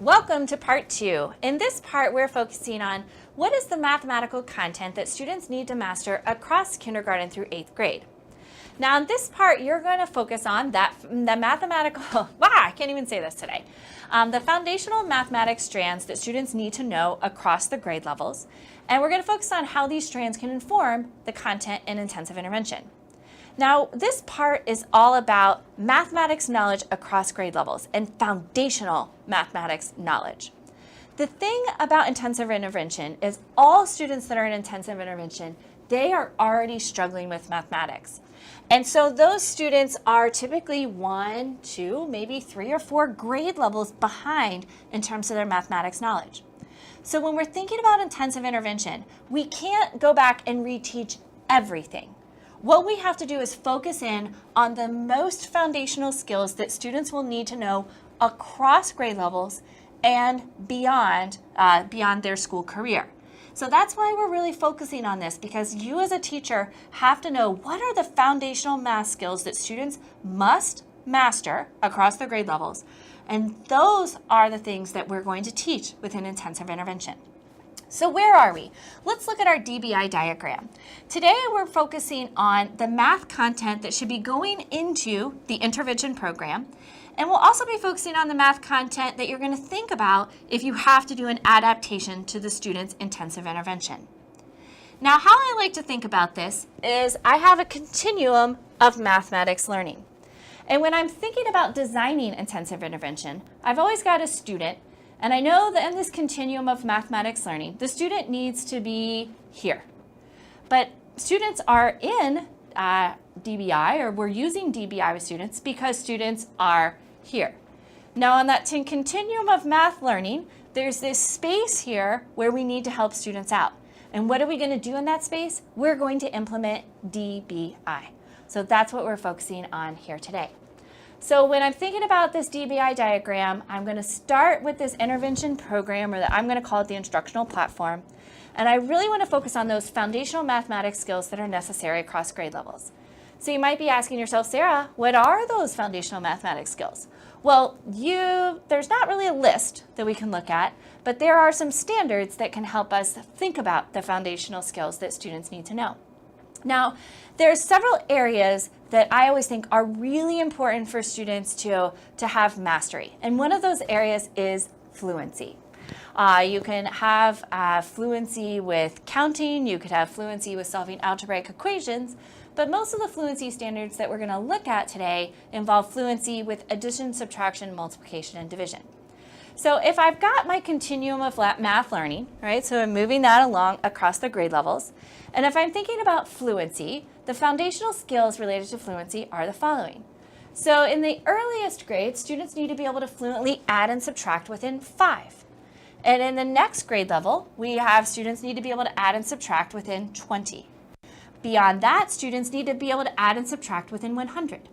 Welcome to part 2. In this part, we're focusing on what is the mathematical content that students need to master across kindergarten through 8th grade. Now, in this part, you're going to focus on the foundational mathematics strands that students need to know across the grade levels. And we're going to focus on how these strands can inform the content in intensive intervention. Now, this part is all about mathematics knowledge across grade levels and foundational mathematics knowledge. The thing about intensive intervention is all students that are in intensive intervention, they are already struggling with mathematics. And so those students are typically 1, 2, maybe 3 or 4 grade levels behind in terms of their mathematics knowledge. So when we're thinking about intensive intervention, we can't go back and reteach everything. What we have to do is focus in on the most foundational skills that students will need to know across grade levels and beyond their school career. So that's why we're really focusing on this, because you as a teacher have to know what are the foundational math skills that students must master across the grade levels. And those are the things that we're going to teach within intensive intervention. So where are we? Let's look at our DBI diagram. Today we're focusing on the math content that should be going into the intervention program. And we'll also be focusing on the math content that you're going to think about if you have to do an adaptation to the student's intensive intervention. Now, how I like to think about this is I have a continuum of mathematics learning. And when I'm thinking about designing intensive intervention, I've always got a student. And I know that in this continuum of mathematics learning, the student needs to be here. But students are in DBI, or we're using DBI with students because students are here. Now on that continuum of math learning, there's this space here where we need to help students out. And what are we going to do in that space? We're going to implement DBI. So that's what we're focusing on here today. So when I'm thinking about this DBI diagram, I'm going to start with this intervention program, or I'm going to call it the Instructional Platform. And I really want to focus on those foundational mathematics skills that are necessary across grade levels. So you might be asking yourself, Sarah, what are those foundational mathematics skills? Well, there's not really a list that we can look at, but there are some standards that can help us think about the foundational skills that students need to know. Now, there's several areas that I always think are really important for students to have mastery. And one of those areas is fluency. You can have fluency with counting, you could have fluency with solving algebraic equations, but most of the fluency standards that we're going to look at today involve fluency with addition, subtraction, multiplication, and division. So if I've got my continuum of math learning, right, so I'm moving that along across the grade levels, and if I'm thinking about fluency, the foundational skills related to fluency are the following. So in the earliest grades, students need to be able to fluently add and subtract within 5. And in the next grade level, we have students need to be able to add and subtract within 20. Beyond that, students need to be able to add and subtract within 100.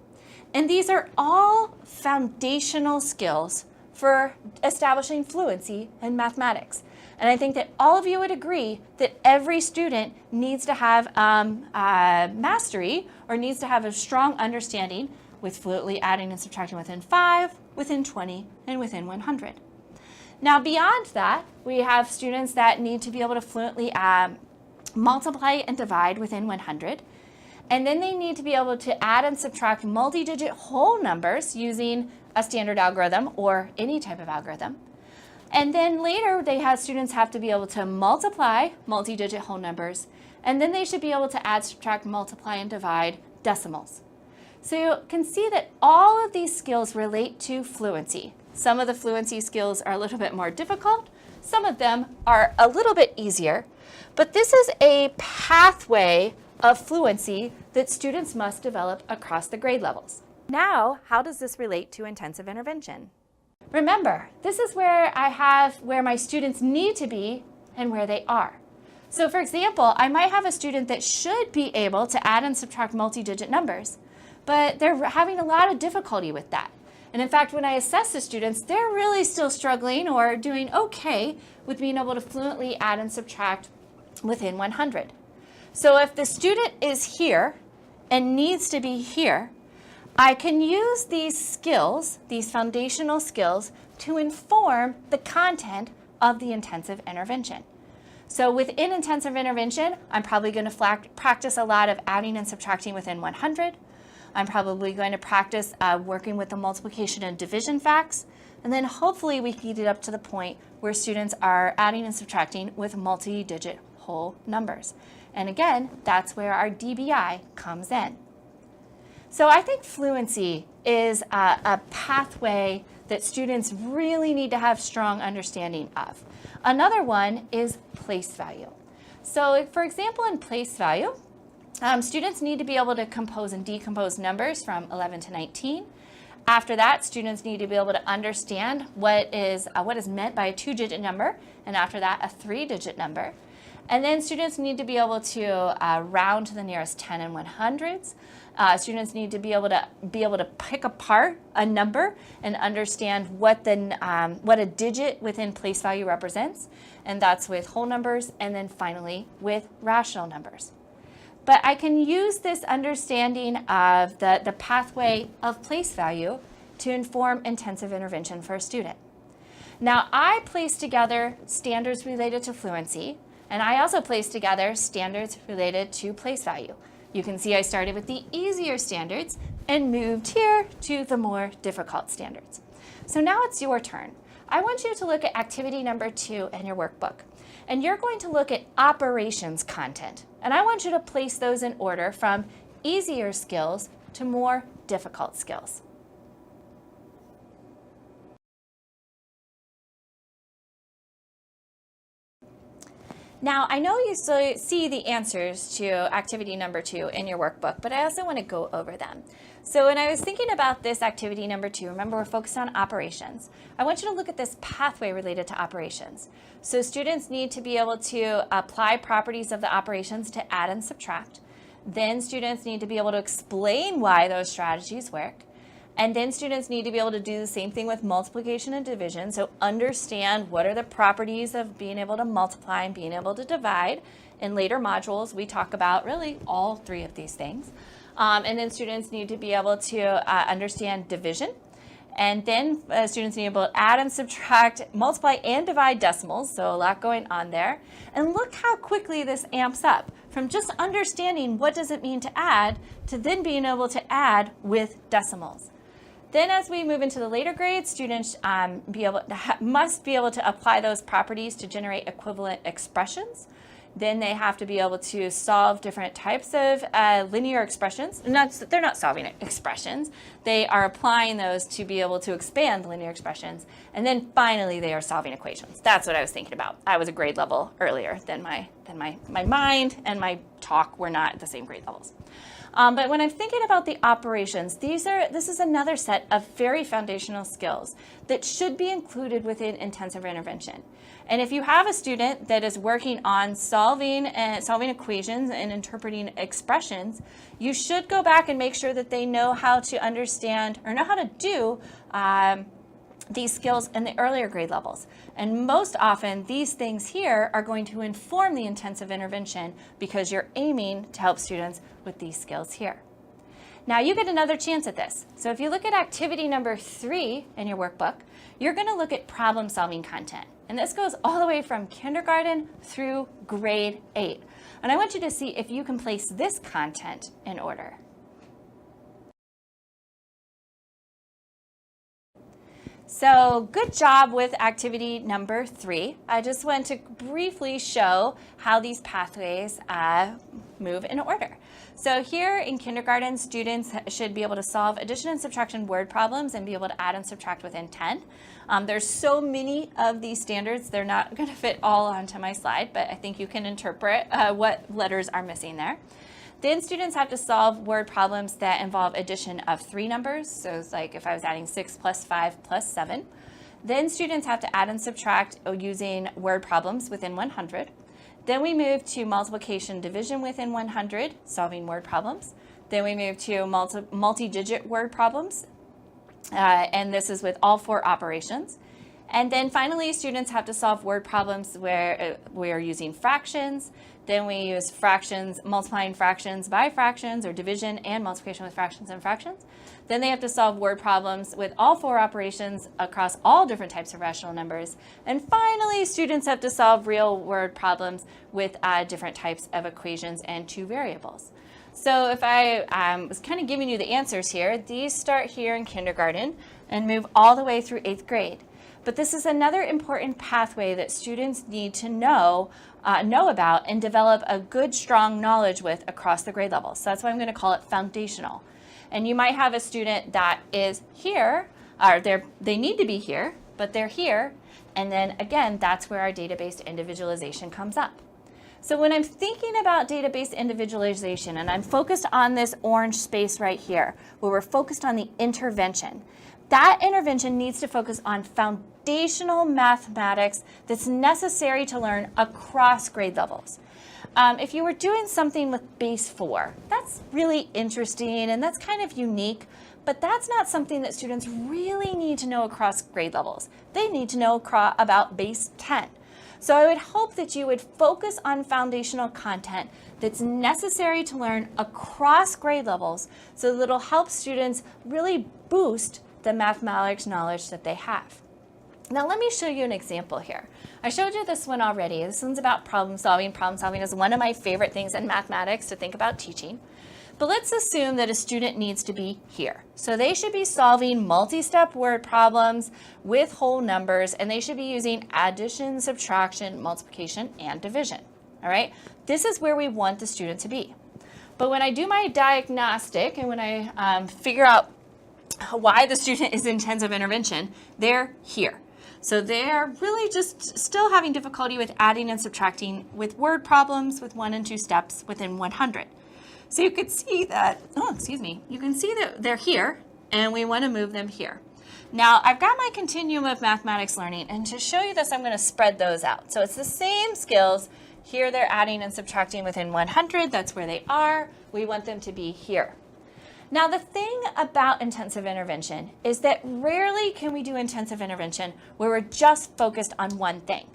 And these are all foundational skills for establishing fluency in mathematics. And I think that all of you would agree that every student needs to have mastery, or needs to have a strong understanding with fluently adding and subtracting within 5, within 20, and within 100. Now beyond that, we have students that need to be able to fluently multiply and divide within 100. And then they need to be able to add and subtract multi-digit whole numbers using a standard algorithm or any type of algorithm. And then later, students have to be able to multiply multi-digit whole numbers, and then they should be able to add, subtract, multiply, and divide decimals. So you can see that all of these skills relate to fluency. Some of the fluency skills are a little bit more difficult. Some of them are a little bit easier. But this is a pathway of fluency that students must develop across the grade levels. Now, how does this relate to intensive intervention? Remember, this is where where my students need to be and where they are. So for example, I might have a student that should be able to add and subtract multi-digit numbers, but they're having a lot of difficulty with that. And in fact, when I assess the students, they're really still struggling or doing okay with being able to fluently add and subtract within 100. So if the student is here and needs to be here, I can use these skills, these foundational skills, to inform the content of the intensive intervention. So within intensive intervention, I'm probably going to practice a lot of adding and subtracting within 100. I'm probably going to practice working with the multiplication and division facts. And then hopefully we can get it up to the point where students are adding and subtracting with multi-digit whole numbers. And again, that's where our DBI comes in. So I think fluency is a pathway that students really need to have strong understanding of. Another one is place value. So for example, in place value, students need to be able to compose and decompose numbers from 11 to 19. After that, students need to be able to understand what is meant by a 2-digit number, and after that, a 3-digit number. And then students need to be able to round to the nearest 10 and 100s. Students need to be able to pick apart a number and understand what a digit within place value represents, and that's with whole numbers, and then finally with rational numbers. But I can use this understanding of the pathway of place value to inform intensive intervention for a student. Now, I place together standards related to fluency, and I also place together standards related to place value. You can see I started with the easier standards and moved here to the more difficult standards. So now it's your turn. I want you to look at activity number 2 in your workbook. And you're going to look at operations content. And I want you to place those in order from easier skills to more difficult skills. Now, I know you see the answers to activity number 2 in your workbook, but I also want to go over them. So when I was thinking about this activity number 2, remember we're focused on operations. I want you to look at this pathway related to operations. So students need to be able to apply properties of the operations to add and subtract. Then students need to be able to explain why those strategies work. And then students need to be able to do the same thing with multiplication and division. So understand what are the properties of being able to multiply and being able to divide. In later modules, we talk about really all 3 of these things. And then students need to be able to understand division. And then students need to be able to add and subtract, multiply and divide decimals. So a lot going on there. And look how quickly this amps up from just understanding what does it mean to add to then being able to add with decimals. Then as we move into the later grades, students must be able to apply those properties to generate equivalent expressions. Then they have to be able to solve different types of linear expressions. They're not solving expressions. They are applying those to be able to expand linear expressions. And then finally, they are solving equations. That's what I was thinking about. I was a grade level earlier than my mind and my talk were not at the same grade levels. But when I'm thinking about the operations, this is another set of very foundational skills that should be included within intensive intervention. And if you have a student that is working on solving equations and interpreting expressions, you should go back and make sure that they know how to understand or know how to do these skills in the earlier grade levels. And most often, these things here are going to inform the intensive intervention because you're aiming to help students with these skills here. Now you get another chance at this. So if you look at activity number 3 in your workbook, you're going to look at problem solving content. And this goes all the way from kindergarten through grade 8. And I want you to see if you can place this content in order. So good job with activity number 3. I just want to briefly show how these pathways move in order. So here in kindergarten, students should be able to solve addition and subtraction word problems and be able to add and subtract within 10. There's so many of these standards, they're not going to fit all onto my slide, but I think you can interpret what letters are missing there. Then students have to solve word problems that involve addition of 3 numbers. So it's like if I was adding 6 plus 5 plus 7. Then students have to add and subtract using word problems within 100. Then we move to multiplication division within 100, solving word problems. Then we move to multi-digit word problems, and this is with all 4 operations. And then finally, students have to solve word problems where we are using fractions. Then we use fractions, multiplying fractions by fractions, or division and multiplication with fractions and fractions. Then they have to solve word problems with all 4 operations across all different types of rational numbers. And finally, students have to solve real word problems with different types of equations and 2 variables. So if I was kind of giving you the answers here, these start here in kindergarten and move all the way through 8th grade. But this is another important pathway that students need to know about and develop a good, strong knowledge with across the grade levels. So that's why I'm going to call it foundational. And you might have a student that is here, or they need to be here, but they're here. And then again, that's where our database individualization comes up. So when I'm thinking about database individualization, and I'm focused on this orange space right here, where we're focused on the intervention, that intervention needs to focus on foundational mathematics that's necessary to learn across grade levels. If you were doing something with base 4, that's really interesting and that's kind of unique, but that's not something that students really need to know across grade levels. They need to know about base 10. So I would hope that you would focus on foundational content that's necessary to learn across grade levels so that it'll help students really boost the mathematics knowledge that they have. Now let me show you an example here. I showed you this one already. This one's about problem solving. Problem solving is one of my favorite things in mathematics to think about teaching. But let's assume that a student needs to be here. So they should be solving multi-step word problems with whole numbers, and they should be using addition, subtraction, multiplication, and division. All right? This is where we want the student to be. But when I do my diagnostic and when I figure out why the student is in intensive intervention, they're here. So they're really just still having difficulty with adding and subtracting with word problems with 1 and 2 steps within 100. So you could see that, you can see that they're here and we want to move them here. Now I've got my continuum of mathematics learning, and to show you this I'm going to spread those out. So it's the same skills. Here they're adding and subtracting within 100, that's where they are. We want them to be here. Now the thing about intensive intervention is that rarely can we do intensive intervention where we're just focused on one thing.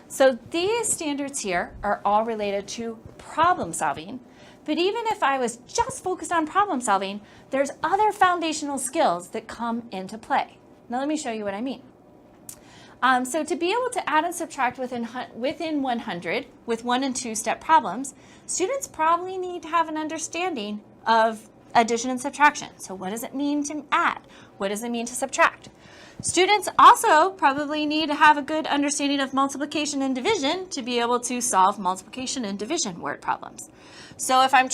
So these standards here are all related to problem solving, but even if I was just focused on problem solving, there's other foundational skills that come into play. Now let me show you what I mean. So to be able to add and subtract within 100 with 1 and 2 step problems, students probably need to have an understanding of addition and subtraction. So what does it mean to add? What does it mean to subtract? Students also probably need to have a good understanding of multiplication and division to be able to solve multiplication and division word problems. So if I'm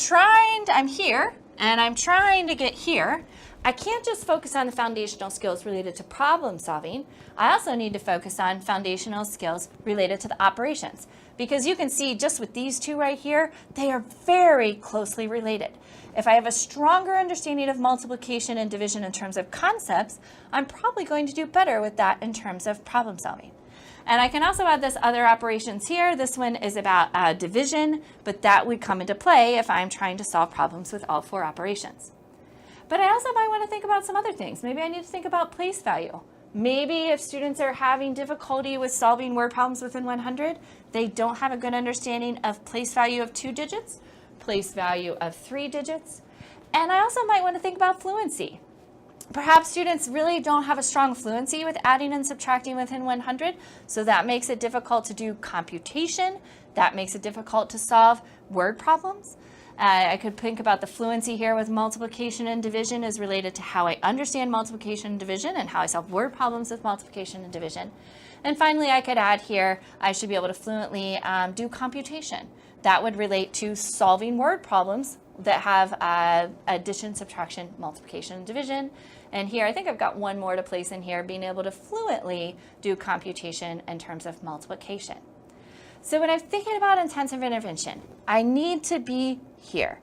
here and I'm trying to get here, I can't just focus on the foundational skills related to problem solving. I also need to focus on foundational skills related to the operations, because you can see just with these two right here, they are very closely related. If I have a stronger understanding of multiplication and division in terms of concepts, I'm probably going to do better with that in terms of problem solving. And I can also add this other operations here. This one is about division, but that would come into play if I'm trying to solve problems with all 4 operations. But I also might want to think about some other things. Maybe I need to think about place value. Maybe if students are having difficulty with solving word problems within 100, they don't have a good understanding of place value of 2 digits, place value of 3 digits. And I also might want to think about fluency. Perhaps students really don't have a strong fluency with adding and subtracting within 100, so that makes it difficult to do computation. That makes it difficult to solve word problems. I could think about the fluency here with multiplication and division is related to how I understand multiplication and division and how I solve word problems with multiplication and division. And finally, I could add here, I should be able to fluently do computation. That would relate to solving word problems that have addition, subtraction, multiplication, and division. And here, I think I've got one more to place in here, being able to fluently do computation in terms of multiplication. So when I'm thinking about intensive intervention, I need to be here.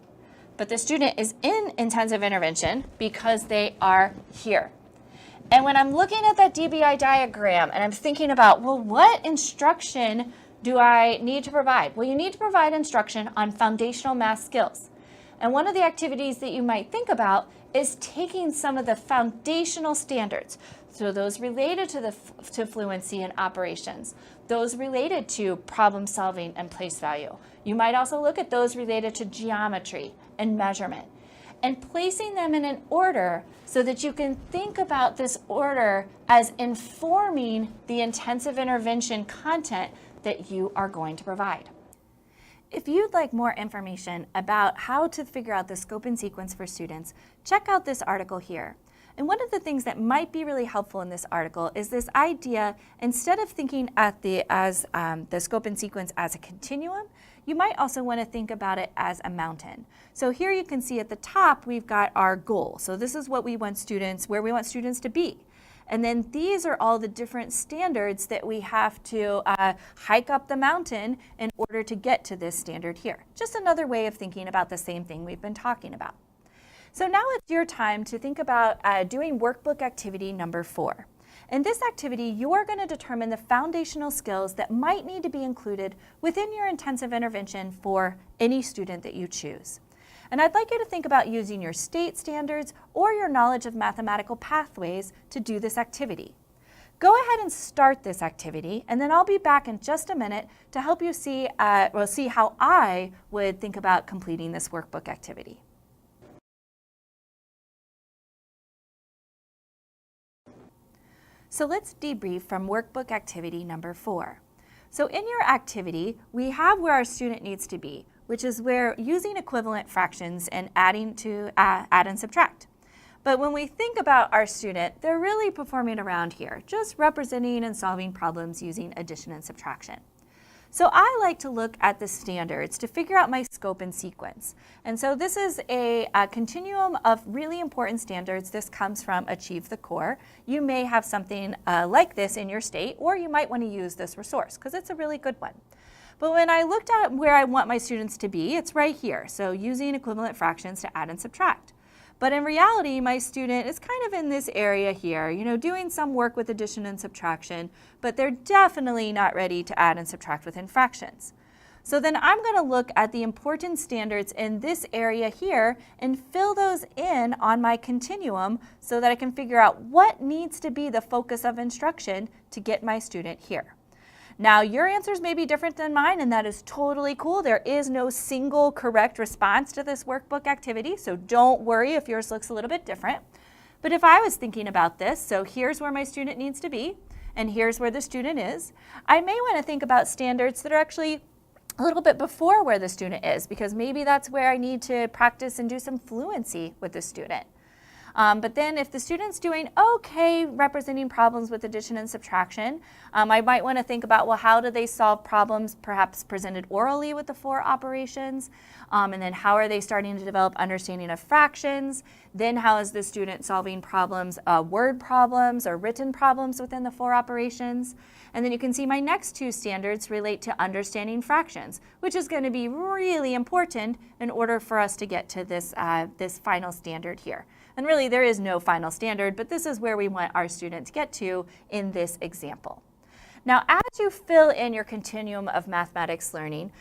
But the student is in intensive intervention because they are here. And when I'm looking at that DBI diagram and I'm thinking about, well, what instruction do I need to provide? Well, you need to provide instruction on foundational math skills. And one of the activities that you might think about is taking some of the foundational standards, so those related to fluency and operations, those related to problem solving and place value. You might also look at those related to geometry and measurement, and placing them in an order so that you can think about this order as informing the intensive intervention content that you are going to provide. If you'd like more information about how to figure out the scope and sequence for students, check out this article here. And one of the things that might be really helpful in this article is this idea, instead of thinking at the scope and sequence as a continuum, you might also want to think about it as a mountain. So here you can see at the top we've got our goal. So this is what we want students, where we want students to be. And then these are all the different standards that we have to hike up the mountain in order to get to this standard here. Just another way of thinking about the same thing we've been talking about. So now it's your time to think about doing workbook activity number 4. In this activity, you're going to determine the foundational skills that might need to be included within your intensive intervention for any student that you choose. And I'd like you to think about using your state standards or your knowledge of mathematical pathways to do this activity. Go ahead and start this activity, and then I'll be back in just a minute to help you see how I would think about completing this workbook activity. So let's debrief from workbook activity number 4. So in your activity, we have where our student needs to be, which is where using equivalent fractions and adding to add and subtract. But when we think about our student, they're really performing around here, just representing and solving problems using addition and subtraction. So I like to look at the standards to figure out my scope and sequence. And so this is a continuum of really important standards. This comes from Achieve the Core. You may have something like this in your state, or you might want to use this resource because it's a really good one. But when I looked at where I want my students to be, it's right here. So using equivalent fractions to add and subtract. But in reality, my student is kind of in this area here, doing some work with addition and subtraction, but they're definitely not ready to add and subtract within fractions. So then I'm going to look at the important standards in this area here and fill those in on my continuum so that I can figure out what needs to be the focus of instruction to get my student here. Now, your answers may be different than mine, and that is totally cool. There is no single correct response to this workbook activity, so don't worry if yours looks a little bit different. But if I was thinking about this, so here's where my student needs to be, and here's where the student is, I may want to think about standards that are actually a little bit before where the student is, because maybe that's where I need to practice and do some fluency with the student. But then if the student's doing okay representing problems with addition and subtraction, I might want to think about, well, how do they solve problems perhaps presented orally with the 4 operations? And then how are they starting to develop understanding of fractions? Then how is the student solving problems, word problems or written problems within the 4 operations? And then you can see my next 2 standards relate to understanding fractions, which is going to be really important in order for us to get to this, this final standard here. And really, there is no final standard, but this is where we want our student to get to in this example. Now, as you fill in your continuum of mathematics learning,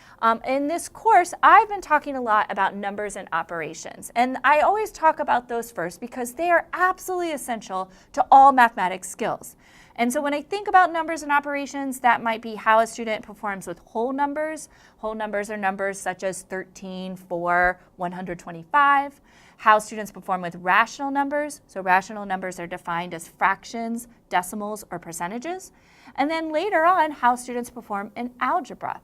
in this course, I've been talking a lot about numbers and operations. And I always talk about those first because they are absolutely essential to all mathematics skills. And so when I think about numbers and operations, that might be how a student performs with whole numbers. Whole numbers are numbers such as 13, 4, 125. How students perform with rational numbers. So rational numbers are defined as fractions, decimals, or percentages. And then later on, how students perform in algebra.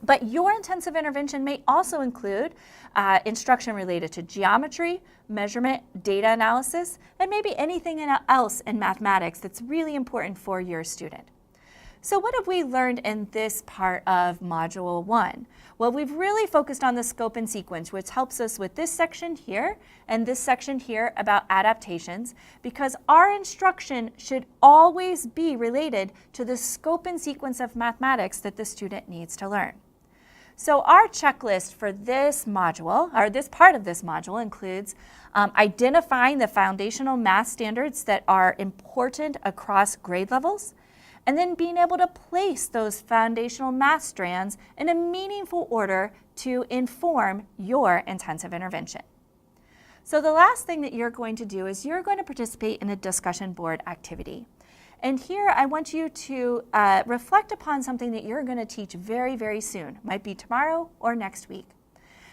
But your intensive intervention may also include instruction related to geometry, measurement, data analysis, and maybe anything else in mathematics that's really important for your student. So what have we learned in this part of Module 1? Well, we've really focused on the scope and sequence, which helps us with this section here and this section here about adaptations, because our instruction should always be related to the scope and sequence of mathematics that the student needs to learn. So our checklist for this module, or this part of this module, includes identifying the foundational math standards that are important across grade levels, and then being able to place those foundational math strands in a meaningful order to inform your intensive intervention. So the last thing that you're going to do is you're going to participate in a discussion board activity. And here I want you to reflect upon something that you're going to teach very, very soon. Might be tomorrow or next week.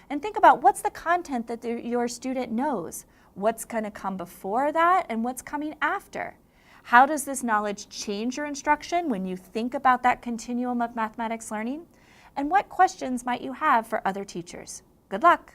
And think about what's the content that your student knows, what's going to come before that, and what's coming after. How does this knowledge change your instruction when you think about that continuum of mathematics learning? And what questions might you have for other teachers? Good luck!